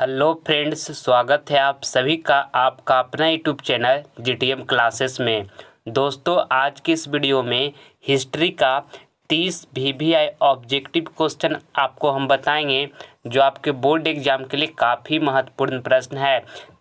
Hello friends, स्वागत है आप सभी का आपका अपना यूट्यूब चैनल जीटीएम क्लासेस में। दोस्तों, आज की इस वीडियो में हिस्ट्री का 30 वीवीआई ऑब्जेक्टिव क्वेश्चन आपको हम बताएंगे, जो आपके बोर्ड एग्जाम के लिए काफ़ी महत्वपूर्ण प्रश्न है।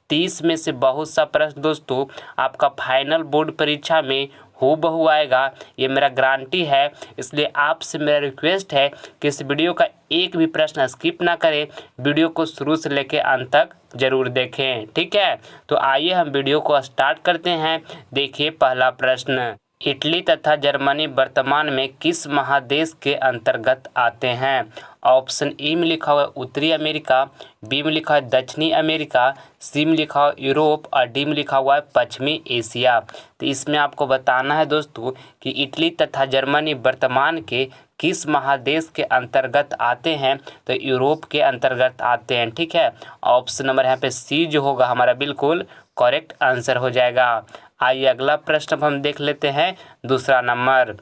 30 में से बहुत सा प्रश्न दोस्तों आपका फाइनल बोर्ड परीक्षा में हूबहू आएगा, ये मेरा गारंटी है। इसलिए आपसे मेरा रिक्वेस्ट है कि इस वीडियो का एक भी प्रश्न स्किप ना करें, वीडियो को शुरू से लेकर अंत तक जरूर देखें, ठीक है। तो आइए हम वीडियो को स्टार्ट करते हैं। देखिए पहला प्रश्न, इटली तथा जर्मनी वर्तमान में किस महादेश के अंतर्गत आते हैं? ऑप्शन ए में लिखा हुआ है उत्तरी अमेरिका, बी में लिखा है दक्षिणी अमेरिका, सी में लिखा हुआ है यूरोप और डी में लिखा हुआ है पश्चिमी एशिया। तो इसमें आपको बताना है दोस्तों कि इटली तथा जर्मनी वर्तमान के किस महादेश के अंतर्गत आते हैं? तो यूरोप के अंतर्गत आते हैं, ठीक है। ऑप्शन नंबर यहाँ पे सी जो होगा हमारा बिल्कुल करेक्ट आंसर हो जाएगा। आइए अगला प्रश्न हम देख लेते हैं। दूसरा नंबर,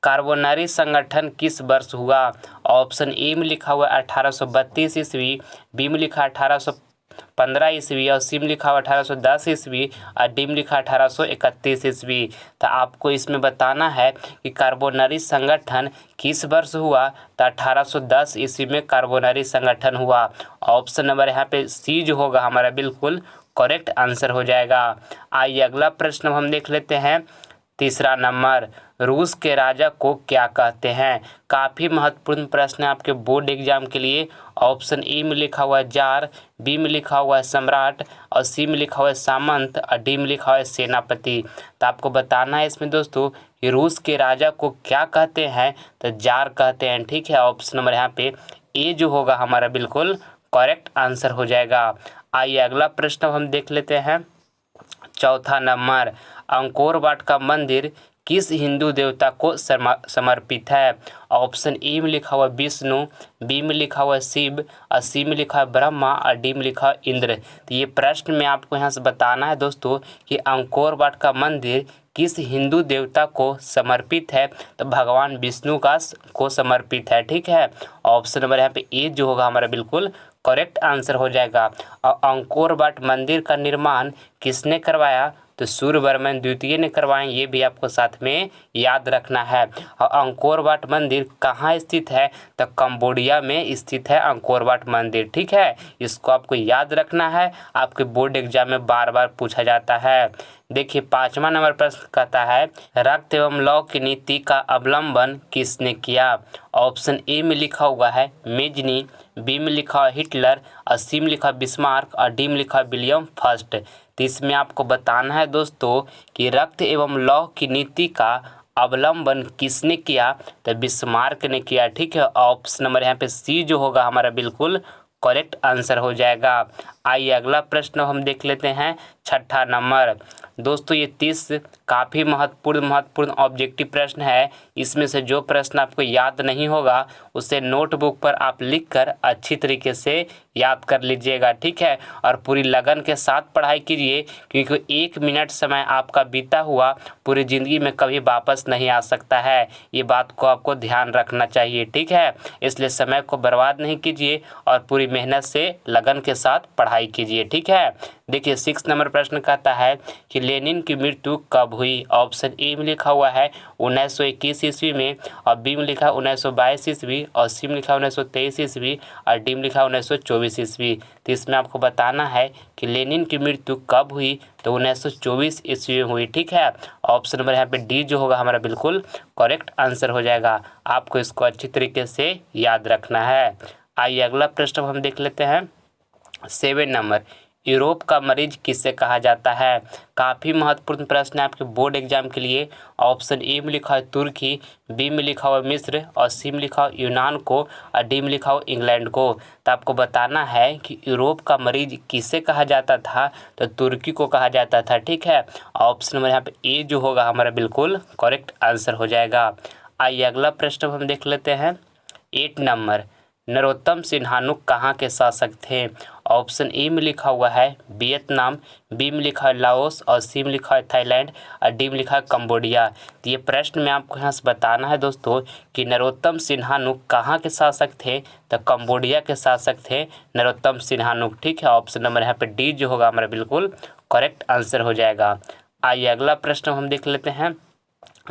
कार्बोनरी संगठन किस वर्ष हुआ? ऑप्शन ए में लिखा हुआ है 1832 ईस्वी, बी में लिखा 1815 ईस्वी और सी में लिखा हुआ 1810 ईस्वी और डी में लिखा 1831 ईस्वी। तो आपको इसमें बताना है कि कार्बोनरी संगठन किस वर्ष हुआ। तो 1810 ईस्वी में कार्बोनरी संगठन हुआ। ऑप्शन नंबर यहाँ पे सी जो होगा हमारा बिल्कुल करेक्ट आंसर हो जाएगा। आइए अगला प्रश्न हम देख लेते हैं। तीसरा नंबर, रूस के राजा को क्या कहते हैं? काफ़ी महत्वपूर्ण प्रश्न है आपके बोर्ड एग्जाम के लिए। ऑप्शन ए में लिखा हुआ है जार, बी में लिखा हुआ है सम्राट और सी में लिखा हुआ है सामंत और डी में लिखा हुआ है सेनापति। तो आपको बताना है इसमें दोस्तों कि रूस के राजा को क्या कहते हैं? तो जार कहते हैं, ठीक है। ऑप्शन नंबर यहाँ पे ए जो होगा हमारा बिल्कुल करेक्ट आंसर हो जाएगा। आइए अगला प्रश्न हम देख लेते हैं। चौथा नंबर, अंकोर वाट का मंदिर किस हिंदू देवता को समर्पित है? ऑप्शन ए में लिखा हुआ विष्णु, बी में लिखा हुआ शिव और सी में लिखा है ब्रह्मा और डी में लिखा है इंद्र। तो ये प्रश्न में आपको यहाँ से बताना है दोस्तों कि अंकोर वाट का मंदिर किस हिंदू देवता को समर्पित है? तो भगवान विष्णु को समर्पित है, ठीक है। ऑप्शन नंबर यहाँ पे ए जो होगा हमारा बिल्कुल करेक्ट आंसर हो जाएगा। और अंकोर वाट मंदिर का निर्माण किसने करवाया? तो सूर्यवर्मन द्वितीय ने करवाए, ये भी आपको साथ में याद रखना है। और अंकोर वाट मंदिर कहाँ स्थित है? तो कंबोडिया में स्थित है अंकोर वाट मंदिर, ठीक है। इसको आपको याद रखना है, आपके बोर्ड एग्जाम में बार बार पूछा जाता है। देखिए पांचवा नंबर प्रश्न कहता है, रक्त एवं लौ की नीति का अवलंबन किसने किया? ऑप्शन ए में लिखा हुआ है मेजनी, बी में लिखा हुआ हिटलर और सी में लिखा बिस्मार्क और डी में लिखा विलियम फर्स्ट। तो इसमें आपको बताना है दोस्तों कि रक्त एवं लौ की नीति का अवलंबन किसने किया? तो बिस्मार्क ने किया, ठीक है। ऑप्शन नंबर यहाँ पे सी जो होगा हमारा बिल्कुल करेक्ट आंसर हो जाएगा। आइए अगला प्रश्न हम देख लेते हैं। छठा नंबर, दोस्तों ये 30 काफ़ी महत्वपूर्ण ऑब्जेक्टिव प्रश्न है। इसमें से जो प्रश्न आपको याद नहीं होगा उसे नोटबुक पर आप लिखकर अच्छी तरीके से याद कर लीजिएगा, ठीक है। और पूरी लगन के साथ पढ़ाई कीजिए, क्योंकि 1 मिनट समय आपका बीता हुआ पूरी ज़िंदगी में कभी वापस नहीं आ सकता है। ये बात को आपको ध्यान रखना चाहिए, ठीक है। इसलिए समय को बर्बाद नहीं कीजिए और पूरी मेहनत से लगन के साथ पढ़ाई कीजिए, ठीक है। देखिए 6 नंबर प्रश्न कहता है कि लेनिन की मृत्यु कब हुई? ऑप्शन ए में लिखा हुआ है 1921 ईस्वी में और बी में लिखा है 1922 ईस्वी और सी में लिखा है 1923 ईस्वी और डी में लिखा है 1924 ईस्वी। तो इसमें आपको बताना है कि लेनिन की मृत्यु कब हुई? तो 1924 ईस्वी में हुई, ठीक है। ऑप्शन नंबर यहाँ पे डी जो होगा हमारा बिल्कुल करेक्ट आंसर हो जाएगा। आपको इसको अच्छी तरीके से याद रखना है। आइए अगला प्रश्न हम देख लेते हैं। 7 नंबर, यूरोप का मरीज किससे कहा जाता है? काफ़ी महत्वपूर्ण प्रश्न है आपके बोर्ड एग्जाम के लिए। ऑप्शन ए में लिखा है तुर्की, बी में लिखा हुआ मिस्र और सी में लिखा हुआ यूनान को और डी में लिखा हुआ इंग्लैंड को। तो आपको बताना है कि यूरोप का मरीज किससे कहा जाता था? तो तुर्की को कहा जाता था, ठीक है। ऑप्शन नंबर यहाँ पे ए जो होगा हमारा बिल्कुल करेक्ट आंसर हो जाएगा। आइए अगला प्रश्न हम देख लेते हैं। 8 नंबर, नरोत्तम सिन्हानुक कहाँ के शासक थे? ऑप्शन ए में लिखा हुआ है वियतनाम, बी में लिखा है लाओस और सी में लिखा है थाईलैंड और डी में लिखा है कंबोडिया। तो ये प्रश्न में आपको यहाँ से बताना है दोस्तों कि नरोत्तम सिन्हानुक कहाँ के शासक थे, तो कंबोडिया के शासक थे नरोत्तम सिन्हानुक। ठीक है, ऑप्शन नंबर यहाँ पे डी जो होगा हमारा बिल्कुल करेक्ट आंसर हो जाएगा। आइए अगला प्रश्न हम देख लेते हैं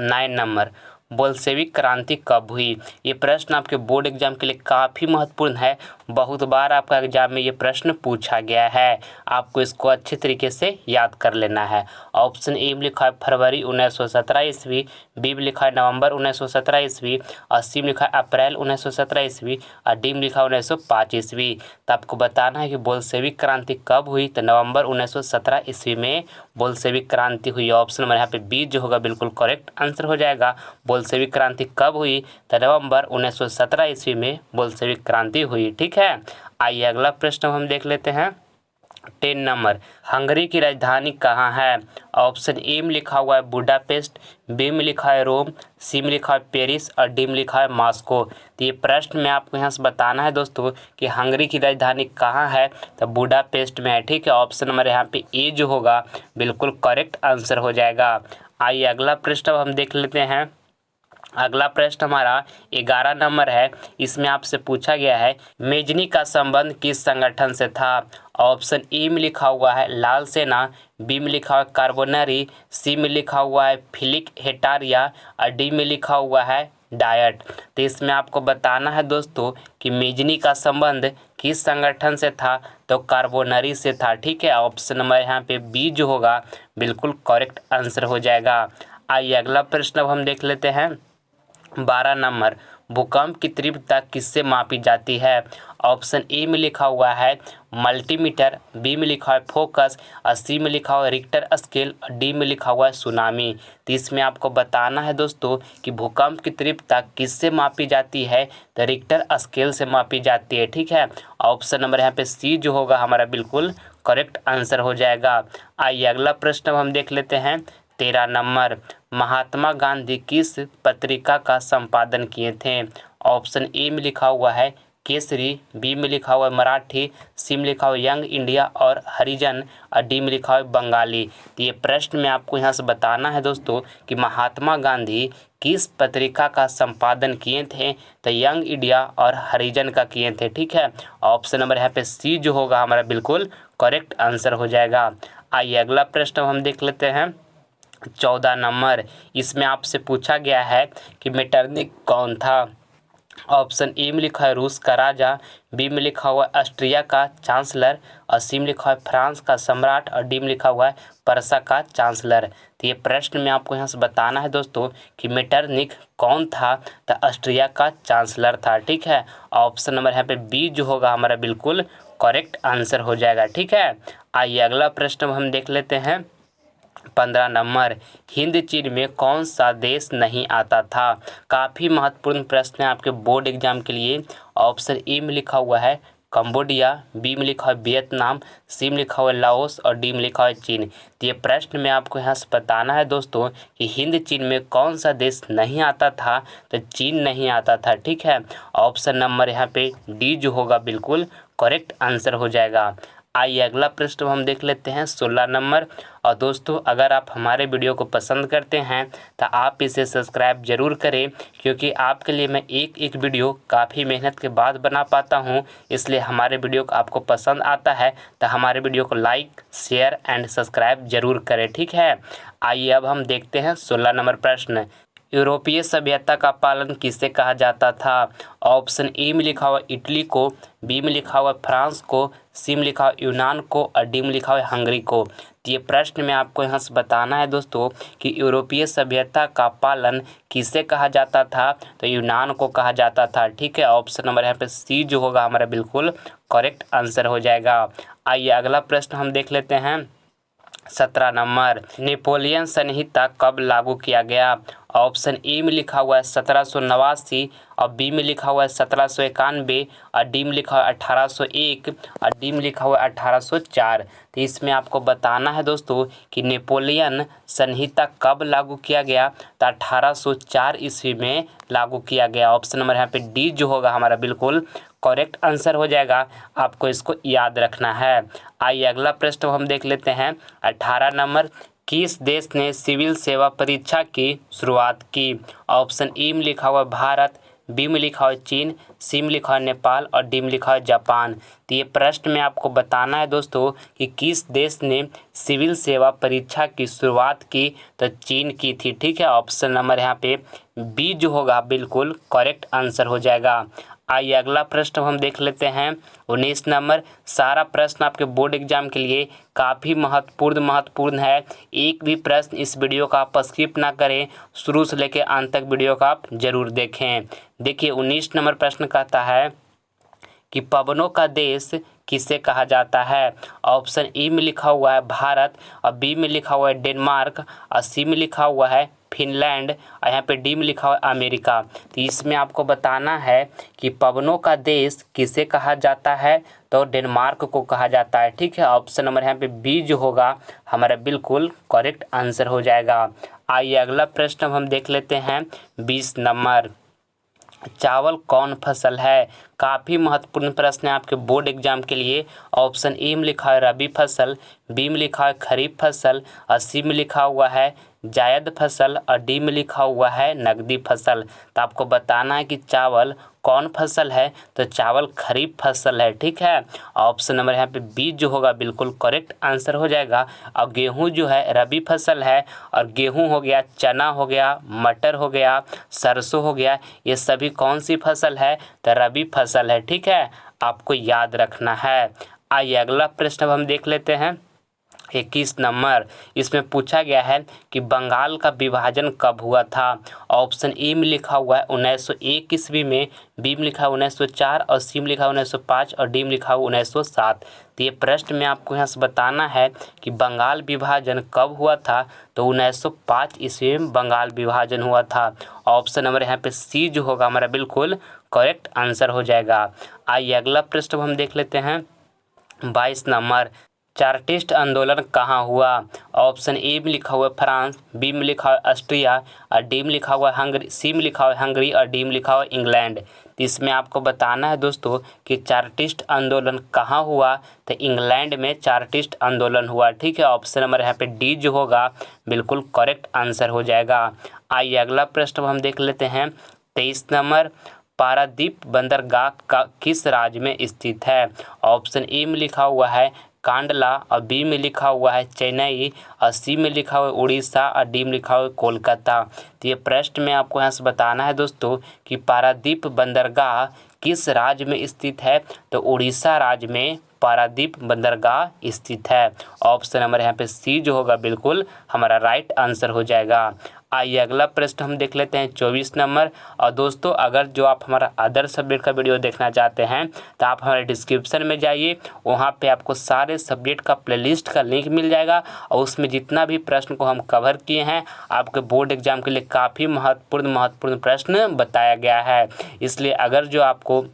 9 नंबर, बोल्शेविक क्रांति कब हुई। ये प्रश्न आपके बोर्ड एग्जाम के लिए काफ़ी महत्वपूर्ण है, बहुत बार आपका एग्जाम में ये प्रश्न पूछा गया है, आपको इसको अच्छे तरीके से याद कर लेना है। ऑप्शन ए में लिखा है फरवरी 1917 ईस्वी, बी में लिखा है नवंबर 1917 ईस्वी और सी में लिखा है अप्रैल 1917 ईस्वी और डी में लिखा है 1905 ईस्वी। तो आपको बताना है कि बोल्शेविक क्रांति कब हुई, तो नवंबर 1917 ईस्वी में बोल्शेविक क्रांति हुई। ऑप्शन नंबर यहाँ पे बी जो होगा बिल्कुल करेक्ट आंसर हो जाएगा। बोल्शेविक क्रांति कब हुई, तो नवंबर 1917 ईस्वी में बोल्शेविक क्रांति हुई। ठीक है, आइए अगला प्रश्न हम देख लेते हैं 10 नंबर, हंगरी की राजधानी कहाँ है। ऑप्शन ए में लिखा हुआ है बुडापेस्ट, बी में लिखा है रोम, सी में लिखा है पेरिस और डी में लिखा है मॉस्को। तो ये प्रश्न में आपको यहाँ से बताना है दोस्तों कि हंगरी की राजधानी कहाँ है, तो बुडापेस्ट में है। ठीक है, ऑप्शन नंबर यहाँ पे ए जो होगा बिल्कुल करेक्ट आंसर हो जाएगा। आइए अगला प्रश्न अब हम देख लेते हैं। अगला प्रश्न हमारा 11 नंबर है, इसमें आपसे पूछा गया है मेजनी का संबंध किस संगठन से था। ऑप्शन ए में लिखा हुआ है लाल सेना, बी में लिखा हुआ है कार्बोनरी, सी में लिखा हुआ है फिलिक हेटारिया और डी में लिखा हुआ है डायट। तो इसमें आपको बताना है दोस्तों कि मेजनी का संबंध किस संगठन से था, तो कार्बोनरी से था। ठीक है, ऑप्शन नंबर यहाँ पे बी जो होगा बिल्कुल करेक्ट आंसर हो जाएगा। आइए अगला प्रश्न अब हम देख लेते हैं 12 नंबर, भूकंप की तीव्रता किससे मापी जाती है। ऑप्शन ए में लिखा हुआ है मल्टीमीटर, बी में लिखा है फोकस और सी में लिखा हुआ है रिक्टर स्केल और डी में लिखा हुआ है सुनामी। तो इसमें आपको बताना है दोस्तों कि भूकंप की तीव्रता किससे मापी जाती है, तो रिक्टर स्केल से मापी जाती है। ठीक है, ऑप्शन नंबर यहाँ पे सी जो होगा हमारा बिल्कुल करेक्ट आंसर हो जाएगा। आइए अगला प्रश्न हम देख लेते हैं 13 नंबर, महात्मा गांधी किस पत्रिका का संपादन किए थे। ऑप्शन ए में लिखा हुआ है केसरी, बी में लिखा हुआ है मराठी, सी में लिखा हुआ है यंग इंडिया और हरिजन और डी में लिखा हुआ है बंगाली। तो ये प्रश्न में आपको यहाँ से बताना है दोस्तों कि महात्मा गांधी किस पत्रिका का संपादन किए थे, तो यंग इंडिया और हरिजन का किए थे। ठीक है, ऑप्शन नंबर यहाँ पे सी जो होगा हमारा बिल्कुल करेक्ट आंसर हो जाएगा। आइए अगला प्रश्न हम देख लेते हैं 14 नंबर, इसमें आपसे पूछा गया है कि मेटरनिक कौन था। ऑप्शन ए में लिखा है रूस का राजा, बी में लिखा हुआ है ऑस्ट्रिया का चांसलर और सी में लिखा है फ्रांस का सम्राट और डी में लिखा हुआ है परसा का चांसलर। तो ये प्रश्न में आपको यहाँ से बताना है दोस्तों कि मेटरनिक कौन था, तो ऑस्ट्रिया का चांसलर था। ठीक है, ऑप्शन नंबर यहाँ पे बी जो होगा हमारा बिल्कुल करेक्ट आंसर हो जाएगा। ठीक है, आइए अगला प्रश्न हम देख लेते हैं 15 नंबर, हिंद चीन में कौन सा देश नहीं आता था। काफ़ी महत्वपूर्ण प्रश्न है आपके बोर्ड एग्जाम के लिए। ऑप्शन ए में लिखा हुआ है कंबोडिया, बी में लिखा हुआ है वियतनाम, सी में लिखा हुआ है लाओस और डी में लिखा हुआ है चीन। तो ये प्रश्न में आपको यहाँ से बताना है दोस्तों कि हिंद चीन में कौन सा देश नहीं आता था, तो चीन नहीं आता था। ठीक है, ऑप्शन नंबर यहाँ पे डी जो होगा बिल्कुल करेक्ट आंसर हो जाएगा। आइए अगला प्रश्न हम देख लेते हैं 16 नंबर। और दोस्तों अगर आप हमारे वीडियो को पसंद करते हैं तो आप इसे सब्सक्राइब जरूर करें, क्योंकि आपके लिए मैं एक एक वीडियो काफ़ी मेहनत के बाद बना पाता हूं, इसलिए हमारे वीडियो को आपको पसंद आता है तो हमारे वीडियो को लाइक शेयर एंड सब्सक्राइब जरूर करें। ठीक है, आइए अब हम देखते हैं 16 नंबर प्रश्न, यूरोपीय सभ्यता का पालन किसे कहा जाता था। ऑप्शन ए में लिखा हुआ इटली को, बी में लिखा हुआ फ्रांस को, सी में लिखा हुआ यूनान को और डी में लिखा हुआ हंगरी को। तो ये प्रश्न में आपको यहाँ से बताना है दोस्तों कि यूरोपीय सभ्यता का पालन किसे कहा जाता था, तो यूनान को कहा जाता था। ठीक है, ऑप्शन नंबर यहाँ पे सी जो होगा हमारा बिल्कुल करेक्ट आंसर हो जाएगा। आइए अगला प्रश्न हम देख लेते हैं 17 नंबर, नेपोलियन संहिता कब लागू किया गया। ऑप्शन ए में लिखा हुआ है 1789 और बी में लिखा हुआ है 1791 और डी में लिखा हुआ है 1801 और डी में लिखा हुआ है 1804। तो इसमें आपको बताना है दोस्तों कि नेपोलियन संहिता कब लागू किया गया, तो 1804 ईस्वी में लागू किया गया। ऑप्शन नंबर यहाँ पे डी जो होगा हमारा बिल्कुल करेक्ट आंसर हो जाएगा। आपको इसको याद रखना है। आइए अगला प्रश्न हम देख लेते हैं। 18 नंबर, किस देश ने सिविल सेवा परीक्षा की शुरुआत की? ऑप्शन ई में लिखा हुआ भारत, बी में लिखा हुआ चीन, सी में लिखा हुआ नेपाल और डी में लिखा हुआ जापान। तो ये प्रश्न में आपको बताना है दोस्तों कि किस देश ने सिविल सेवा परीक्षा की शुरुआत की? तो चीन की थी। ठीक है, ऑप्शन नंबर यहाँ पे बी जो होगा बिल्कुल करेक्ट आंसर हो जाएगा। आइए अगला प्रश्न हम देख लेते हैं। 19 नंबर, सारा प्रश्न आपके बोर्ड एग्जाम के लिए काफ़ी महत्वपूर्ण है। एक भी प्रश्न इस वीडियो का आप स्किप ना करें, शुरू से लेकर अंत तक वीडियो का आप जरूर देखें। देखिए 19 नंबर प्रश्न कहता है कि पवनों का देश किसे कहा जाता है? ऑप्शन ई में लिखा हुआ है भारत और बी में लिखा हुआ है डेनमार्क और सी में लिखा हुआ है फिनलैंड और यहाँ पे डी में लिखा हुआ है अमेरिका। तो इसमें आपको बताना है कि पवनों का देश किसे कहा जाता है? तो डेनमार्क को कहा जाता है। ठीक है, ऑप्शन नंबर यहाँ पे बी जो होगा हमारा बिल्कुल करेक्ट आंसर हो जाएगा। आइए अगला प्रश्न हम देख लेते हैं। 20 नंबर, चावल कौन फसल है? काफ़ी महत्वपूर्ण प्रश्न है आपके बोर्ड एग्जाम के लिए। ऑप्शन ए में लिखा है रबी फसल, बी में लिखा है खरीफ फसल और सी में लिखा हुआ है जायद फसल और डी में लिखा हुआ है नकदी फसल। तो आपको बताना है कि चावल कौन फसल है? तो चावल खरीफ फसल है। ठीक है, ऑप्शन नंबर यहाँ पे बी जो होगा बिल्कुल करेक्ट आंसर हो जाएगा। और गेहूं जो है रबी फसल है और गेहूं हो गया, चना हो गया, मटर हो गया, सरसों हो गया, ये सभी कौन सी फसल है? तो रबी फसल है। ठीक है, आपको याद रखना है। आइए अगला प्रश्न हम देख लेते हैं। 21 नंबर, इसमें पूछा गया है कि बंगाल का विभाजन कब हुआ था? ऑप्शन ए में लिखा हुआ है 1901 ईस्वी में, बी में लिखा है 1904 और सी में लिखा है 1905 और डी में लिखा है 1907। तो ये प्रश्न में आपको यहाँ से बताना है कि बंगाल विभाजन कब हुआ था? तो 1905 ईस्वी में बंगाल विभाजन हुआ था। ऑप्शन नंबर यहाँ पे सी जो होगा हमारा बिल्कुल करेक्ट आंसर हो जाएगा। आइए अगला प्रश्न हम देख लेते हैं। 22 नंबर, चार्टिस्ट आंदोलन कहाँ हुआ? ऑप्शन ए में लिखा हुआ है फ्रांस, बी में लिखा हुआ है ऑस्ट्रिया और डी में लिखा हुआ है हंगरी, सी में लिखा हुआ है हंगरी और डी में लिखा हुआ है इंग्लैंड। तो इसमें आपको बताना है दोस्तों कि चार्टिस्ट आंदोलन कहाँ हुआ? तो इंग्लैंड में चार्टिस्ट आंदोलन हुआ। ठीक है, ऑप्शन नंबर यहाँ पे डी जो होगा बिल्कुल करेक्ट आंसर हो जाएगा। आइए अगला प्रश्न हम देख लेते हैं। 23 नंबर, पारादीप बंदरगाह का किस राज्य में स्थित है? ऑप्शन ए में लिखा हुआ है कांडला और बी में लिखा हुआ है चेन्नई और सी में लिखा हुआ है उड़ीसा और डी में लिखा हुआ है कोलकाता। तो ये प्रश्न में आपको यहाँ से बताना है दोस्तों कि पारादीप बंदरगाह किस राज्य में स्थित है? तो उड़ीसा राज्य में पारादीप बंदरगाह स्थित है। ऑप्शन नंबर यहाँ पे सी जो होगा बिल्कुल हमारा राइट आंसर हो जाएगा। आइए अगला प्रश्न हम देख लेते हैं। 24 नंबर, और दोस्तों अगर जो आप हमारा अदर सब्जेक्ट का वीडियो देखना चाहते हैं तो आप हमारे डिस्क्रिप्शन में जाइए, वहाँ पे आपको सारे सब्जेक्ट का प्लेलिस्ट का लिंक मिल जाएगा और उसमें जितना भी प्रश्न को हम कवर किए हैं आपके बोर्ड एग्जाम के लिए काफ़ी महत्वपूर्ण प्रश्न बताया गया है। इसलिए अगर जो आपको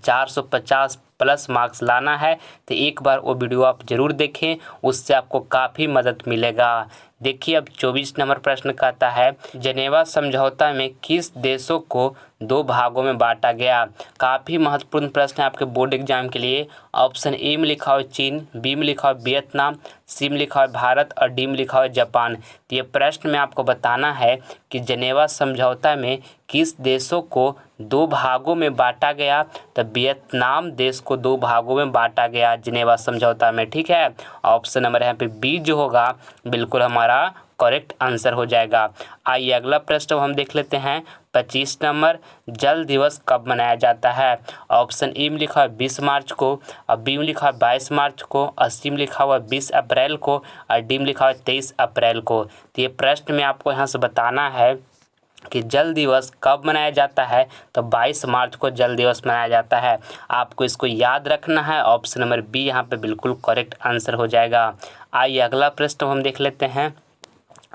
450 प्लस मार्क्स लाना है तो एक बार वो वीडियो आप ज़रूर देखें, उससे आपको काफ़ी मदद मिलेगा। देखिए अब 24 नंबर प्रश्न कहता है जेनेवा समझौता में किस देशों को 2 भागों में बांटा गया? काफ़ी महत्वपूर्ण प्रश्न है आपके बोर्ड एग्जाम के लिए। ऑप्शन ए में लिखा हुआ चीन, बी में लिखा हुआ वियतनाम, सी में लिखा हुआ भारत और डी में लिखा हुआ जापान। तो ये प्रश्न में आपको बताना है कि जेनेवा समझौता में किस देशों को 2 भागों में बांटा गया? तो वियतनाम देश को 2 भागों में बांटा गया जेनेवा समझौता में। ठीक है, ऑप्शन नंबर यहाँ पे बी जो होगा बिल्कुल हमारा करेक्ट आंसर हो जाएगा। आइए अगला प्रश्न हम देख लेते हैं। 25 नंबर, जल दिवस कब मनाया जाता है? ऑप्शन ए में लिखा है 20 मार्च को और बी में लिखा है 22 मार्च को और सी में लिखा हुआ है 20 अप्रैल को और डी में लिखा हुआ है 23 अप्रैल को। तो ये प्रश्न में आपको यहाँ से बताना है कि जल दिवस कब मनाया जाता है? तो 22 मार्च को जल दिवस मनाया जाता है। आपको इसको याद रखना है। ऑप्शन नंबर बी यहाँ पे बिल्कुल करेक्ट आंसर हो जाएगा। आइए अगला प्रश्न हम देख लेते हैं।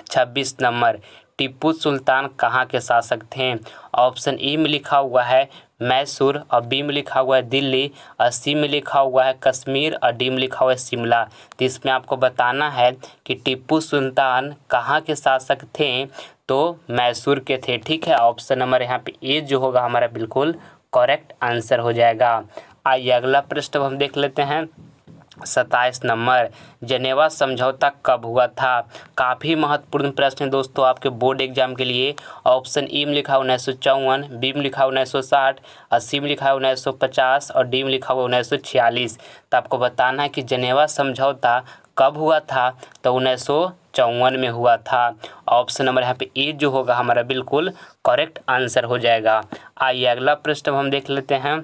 26 नंबर, टीपू सुल्तान कहाँ के शासक थे? ऑप्शन ए में लिखा हुआ है मैसूर और बी में लिखा हुआ है दिल्ली और सी में लिखा हुआ है कश्मीर और डी में लिखा हुआ है शिमला। तो इसमें आपको बताना है कि टीपू सुल्तान कहाँ के शासक थे? तो मैसूर के थे। ठीक है, ऑप्शन नंबर यहाँ पे ए जो होगा हमारा बिल्कुल करेक्ट आंसर हो जाएगा। आइए अगला प्रश्न हम देख लेते हैं। 27 नंबर, जनेवा समझौता कब हुआ था? काफ़ी महत्वपूर्ण प्रश्न है दोस्तों आपके बोर्ड एग्जाम के लिए। ऑप्शन ई में लिखा हुआ 1954, बी में लिखा हुआ 1960, सी में लिखा हुआ 1950 और डी में लिखा हुआ 1946। तो आपको बताना है कि जनेवा समझौता कब हुआ था। तो 1954 में हुआ था। ऑप्शन नंबर यहाँ पे ए जो होगा हमारा बिल्कुल करेक्ट आंसर हो जाएगा। आइए अगला प्रश्न हम देख लेते हैं।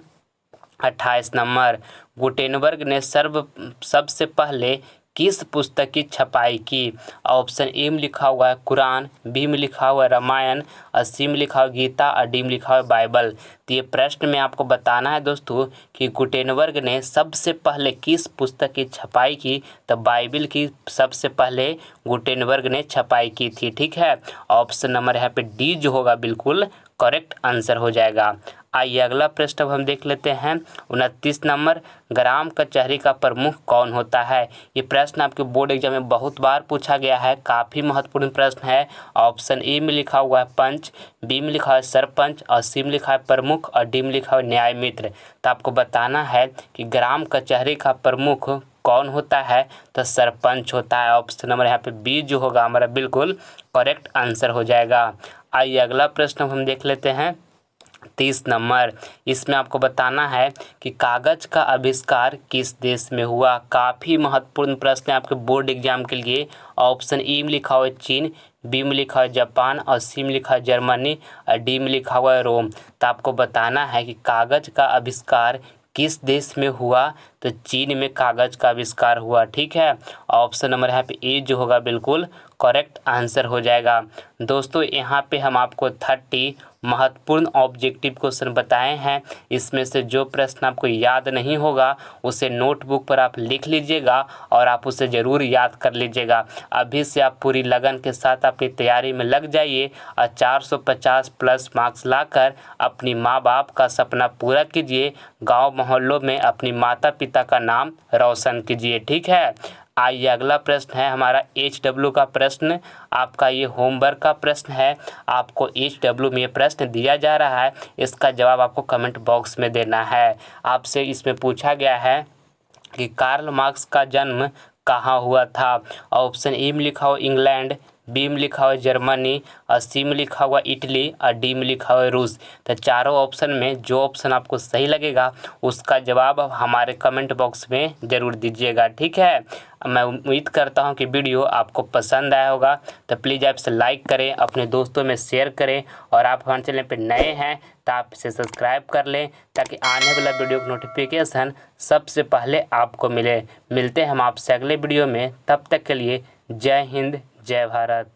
28 नंबर, गुटेनबर्ग ने सबसे पहले किस पुस्तक की छपाई की? ऑप्शन ए में लिखा हुआ है कुरान, बी में लिखा हुआ है रामायण, और सी में लिखा हुआ गीता और डी में लिखा हुआ है बाइबल। तो ये प्रश्न में आपको बताना है दोस्तों कि गुटेनबर्ग ने सबसे पहले किस पुस्तक की छपाई की? तो बाइबल की सबसे पहले गुटेनबर्ग ने छपाई की थी। ठीक है, ऑप्शन नंबर यहाँ पे डी जो होगा बिल्कुल करेक्ट आंसर हो जाएगा। आइए अगला प्रश्न हम देख लेते हैं। 29 नंबर, ग्राम कचहरी का प्रमुख कौन होता है? ये प्रश्न आपके बोर्ड एग्जाम में बहुत बार पूछा गया है, काफ़ी महत्वपूर्ण प्रश्न है। ऑप्शन ए में लिखा हुआ है पंच, बी में लिखा है सरपंच, और सी में लिखा है प्रमुख, और डी में लिखा है न्याय मित्र। तो आपको बताना है कि ग्राम कचहरी का प्रमुख कौन होता है? तो सरपंच होता है। ऑप्शन नंबर यहाँ पे बी जो होगा हमारा बिल्कुल करेक्ट आंसर हो जाएगा। आइए अगला प्रश्न हम देख लेते हैं। 30 नंबर, इसमें आपको बताना है कि कागज़ का आविष्कार किस देश में हुआ? काफ़ी महत्वपूर्ण प्रश्न है आपके बोर्ड एग्जाम के लिए। ऑप्शन ई में लिखा हुआ है चीन, बी में लिखा हुआ है जापान, और सी में लिखा है जर्मनी, और डी में लिखा हुआ है रोम। तो आपको बताना है कि कागज़ का आविष्कार किस देश में हुआ? तो चीन में कागज़ का आविष्कार हुआ। ठीक है, ऑप्शन नंबर यहाँ पे ए जो होगा बिल्कुल करेक्ट आंसर हो जाएगा। दोस्तों यहाँ पे हम आपको 30 महत्वपूर्ण ऑब्जेक्टिव क्वेश्चन बताए हैं। इसमें से जो प्रश्न आपको याद नहीं होगा उसे नोटबुक पर आप लिख लीजिएगा और आप उसे ज़रूर याद कर लीजिएगा। अभी से आप पूरी लगन के साथ अपनी तैयारी में लग जाइए और 450 प्लस मार्क्स लाकर अपनी माँ बाप का सपना पूरा कीजिए। गाँव मोहल्लों में अपनी माता पिता का नाम रोशन कीजिए। ठीक है, आइए अगला प्रश्न है हमारा HW का प्रश्न। आपका ये होमवर्क का प्रश्न है। आपको HW में ये प्रश्न दिया जा रहा है, इसका जवाब आपको कमेंट बॉक्स में देना है। आपसे इसमें पूछा गया है कि कार्ल मार्क्स का जन्म कहाँ हुआ था? ऑप्शन ए में लिखा हुआ इंग्लैंड, बी में लिखा हुआ जर्मनी, और सी में लिखा हुआ इटली, और डी में लिखा हुआ रूस। तो चारों ऑप्शन में जो ऑप्शन आपको सही लगेगा उसका जवाब हमारे कमेंट बॉक्स में ज़रूर दीजिएगा। ठीक है, मैं उम्मीद करता हूं कि वीडियो आपको पसंद आया होगा। तो प्लीज़ आप इसे लाइक करें, अपने दोस्तों में शेयर करें, और आप हमारे चैनल पर नए हैं तो आप इसे सब्सक्राइब कर लें ताकि आने वाला वीडियो का नोटिफिकेशन सबसे पहले आपको मिले। मिलते हैं हम आपसे अगले वीडियो में, तब तक के लिए जय हिंद जय भारत।